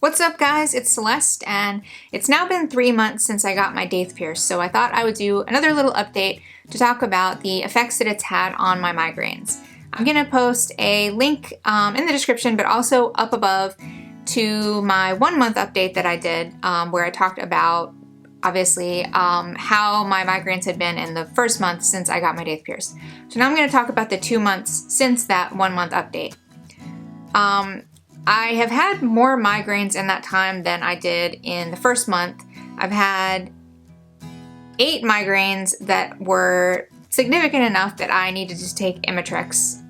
What's up guys, it's Celeste, and it's now been 3 months since I got my Daith pierced, so I thought I would do another little update to talk about the effects that it's had on my migraines. I'm going to post a link in the description, but also up above to my 1 month update that I did, where I talked about, obviously, how my migraines had been in the first month since I got my Daith pierced. So now I'm going to talk about the 2 months since that 1 month update. I have had more migraines in that time than I did in the first month. I've had 8 migraines that were significant enough that I needed to take Imitrex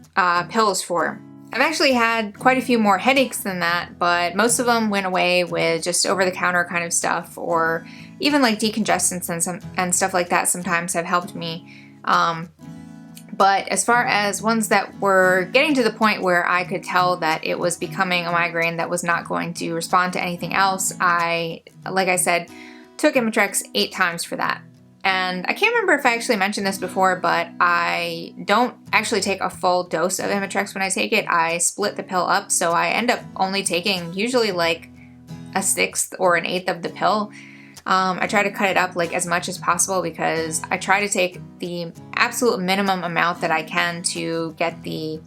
pills for. I've actually had quite a few more headaches than that, but most of them went away with just over-the-counter kind of stuff, or even like decongestants and stuff like that sometimes have helped me. But as far as ones that were getting to the point where I could tell that it was becoming a migraine that was not going to respond to anything else, like I said, took Imitrex 8 times for that. And I can't remember if I actually mentioned this before, but I don't actually take a full dose of Imitrex when I take it. I split the pill up, so I end up only taking usually like a 1/6 or an 1/8 of the pill. I try to cut it up like as much as possible because I try to take the absolute minimum amount that I can to get the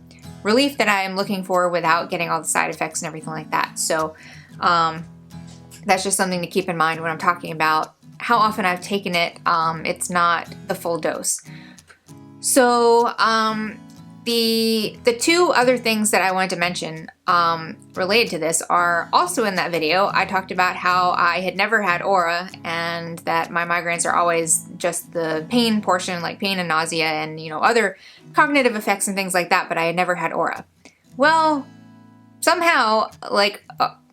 relief that I am looking for without getting all the side effects and everything like that. So that's just something to keep in mind when I'm talking about how often I've taken it. It's not the full dose. So the 2 other things that I wanted to mention related to this are also in that video. I talked about how I had never had aura and that my migraines are always just the pain portion, like pain and nausea and, you know, other cognitive effects and things like that, but I had never had aura. Well, somehow, like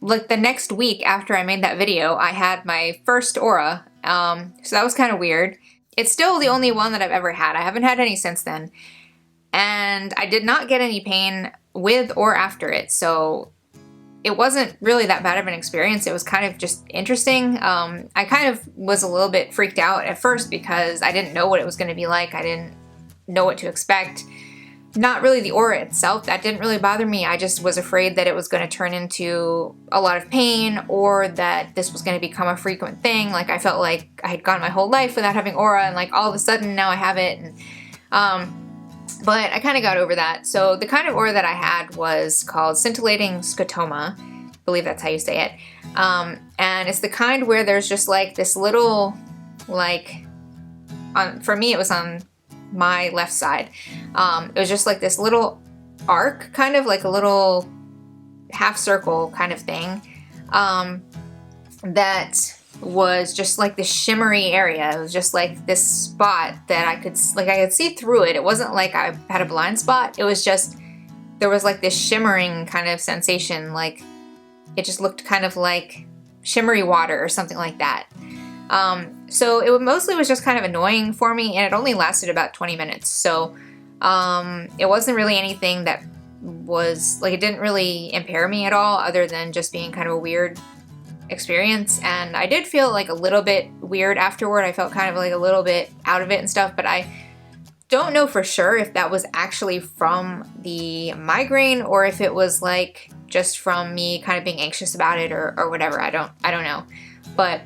the next week after I made that video, I had my first aura, so that was kind of weird. It's still the only one that I've ever had. I haven't had any since then. And I did not get any pain with or after it, so it wasn't really that bad of an experience. It was kind of just interesting. I kind of was a little bit freaked out at first because I didn't know what it was going to be like. I didn't know what to expect. Not really the aura itself, that didn't really bother me. I just was afraid that it was going to turn into a lot of pain or that this was going to become a frequent thing. Like I felt like I had gone my whole life without having aura and like all of a sudden now I have it. And, but I kind of got over that. So the kind of aura that I had was called scintillating scotoma. I believe that's how you say it. And it's the kind where there's just like this little, like, for me it was on my left side. It was just like this little arc, kind of like a little half circle kind of thing, that was just like this shimmery area. It was just like this spot that I could see through it. It wasn't like I had a blind spot. It was just, there was like this shimmering kind of sensation. Like it just looked kind of like shimmery water or something like that. So it mostly was just kind of annoying for me, and it only lasted about 20 minutes. So it wasn't really anything that was, like, it didn't really impair me at all other than just being kind of a weird experience. And I did feel like a little bit weird afterward. I felt kind of like a little bit out of it and stuff, but I don't know for sure if that was actually from the migraine or if it was like just from me kind of being anxious about it or whatever. I don't know. But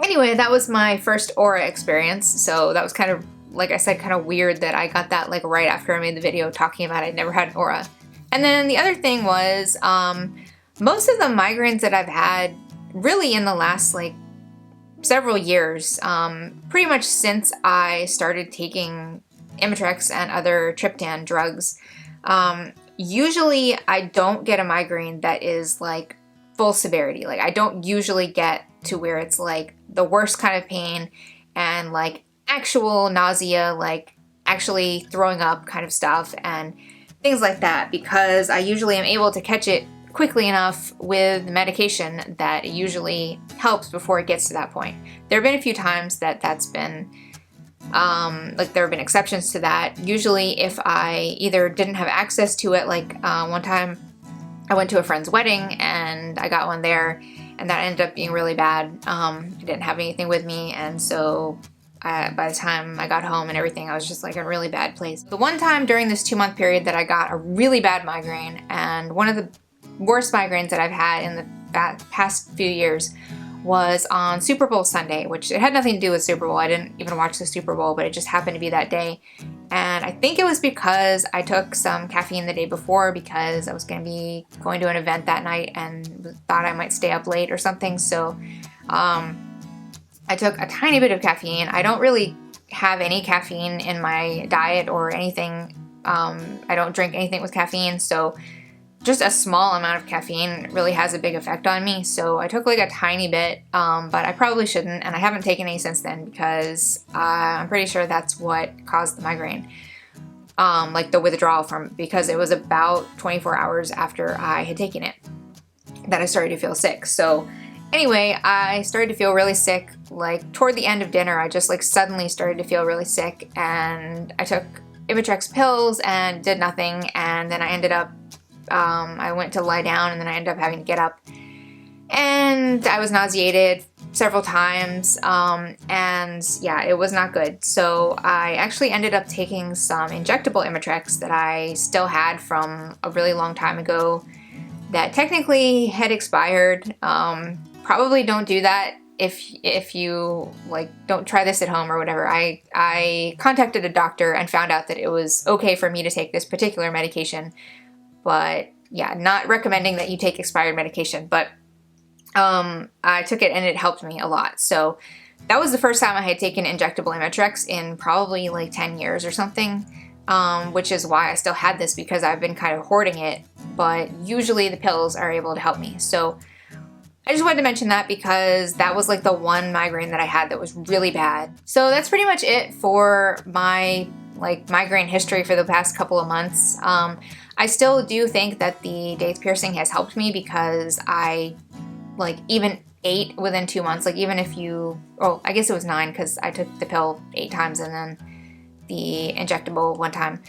anyway, that was my first aura experience. So that was kind of, like I said, kind of weird that I got that like right after I made the video talking about I'd never had an aura. And then the other thing was, most of the migraines that I've had really in the last like several years, pretty much since I started taking Imitrex and other triptan drugs, usually I don't get a migraine that is like full severity. Like I don't usually get to where it's like the worst kind of pain and like actual nausea, like actually throwing up kind of stuff and things like that, because I usually am able to catch it quickly enough with medication that it usually helps before it gets to that point. There have been a few times that that's been, like there have been exceptions to that. Usually if I either didn't have access to it, like one time I went to a friend's wedding and I got one there and that ended up being really bad. I didn't have anything with me, and so by the time I got home and everything, I was just like in a really bad place. The one time during this 2-month period that I got a really bad migraine, and one of the worst migraines that I've had in the past few years was on Super Bowl Sunday, which it had nothing to do with Super Bowl. I didn't even watch the Super Bowl, but it just happened to be that day. And I think it was because I took some caffeine the day before because I was going to be going to an event that night and thought I might stay up late or something. So I took a tiny bit of caffeine. I don't really have any caffeine in my diet or anything. I don't drink anything with caffeine, so just a small amount of caffeine really has a big effect on me. So I took like a tiny bit, but I probably shouldn't, and I haven't taken any since then because I'm pretty sure that's what caused the migraine. Like the withdrawal because it was about 24 hours after I had taken it that I started to feel sick. So anyway, I started to feel really sick, like toward the end of dinner. I just like suddenly started to feel really sick, and I took Imitrex pills and did nothing, and then I ended up I went to lie down, and then I ended up having to get up, and I was nauseated several times, and yeah, it was not good. So I actually ended up taking some injectable Imitrex that I still had from a really long time ago that technically had expired. Probably don't do that if you like, don't try this at home or whatever. I contacted a doctor and found out that it was okay for me to take this particular medication. But yeah, not recommending that you take expired medication, but I took it and it helped me a lot. So that was the first time I had taken injectable Imitrex in probably like 10 years or something, which is why I still had this, because I've been kind of hoarding it, but usually the pills are able to help me. So I just wanted to mention that because that was like the one migraine that I had that was really bad. So that's pretty much it for my like migraine history for the past couple of months. I still do think that the Daith piercing has helped me because I like even ate within 2 months. Like even if you, oh, I guess it was 9 because I took the pill 8 times and then the injectable 1 time.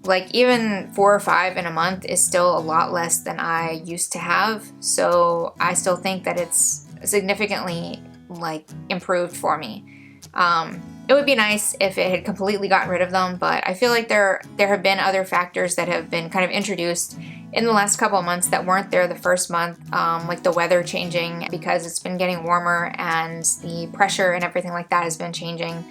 Like even 4 or 5 in a month is still a lot less than I used to have. So I still think that it's significantly like improved for me. It would be nice if it had completely gotten rid of them, but I feel like there have been other factors that have been kind of introduced in the last couple of months that weren't there the first month, like the weather changing because it's been getting warmer and the pressure and everything like that has been changing.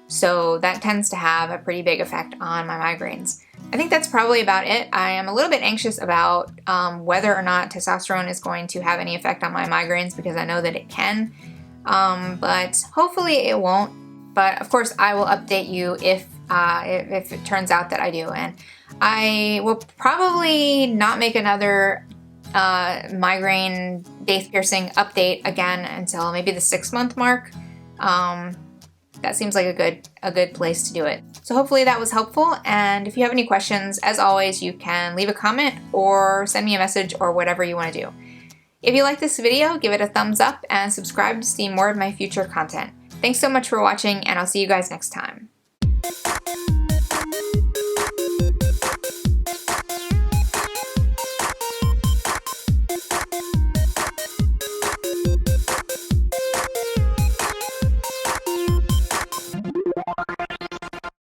So that tends to have a pretty big effect on my migraines. I think that's probably about it. I am a little bit anxious about whether or not testosterone is going to have any effect on my migraines because I know that it can, but hopefully it won't. But of course, I will update you if it turns out that I do. And I will probably not make another migraine Daith piercing update again until maybe the 6-month mark. That seems like a good place to do it. So hopefully that was helpful. And if you have any questions, as always, you can leave a comment or send me a message or whatever you want to do. If you like this video, give it a thumbs up and subscribe to see more of my future content. Thanks so much for watching, and I'll see you guys next time.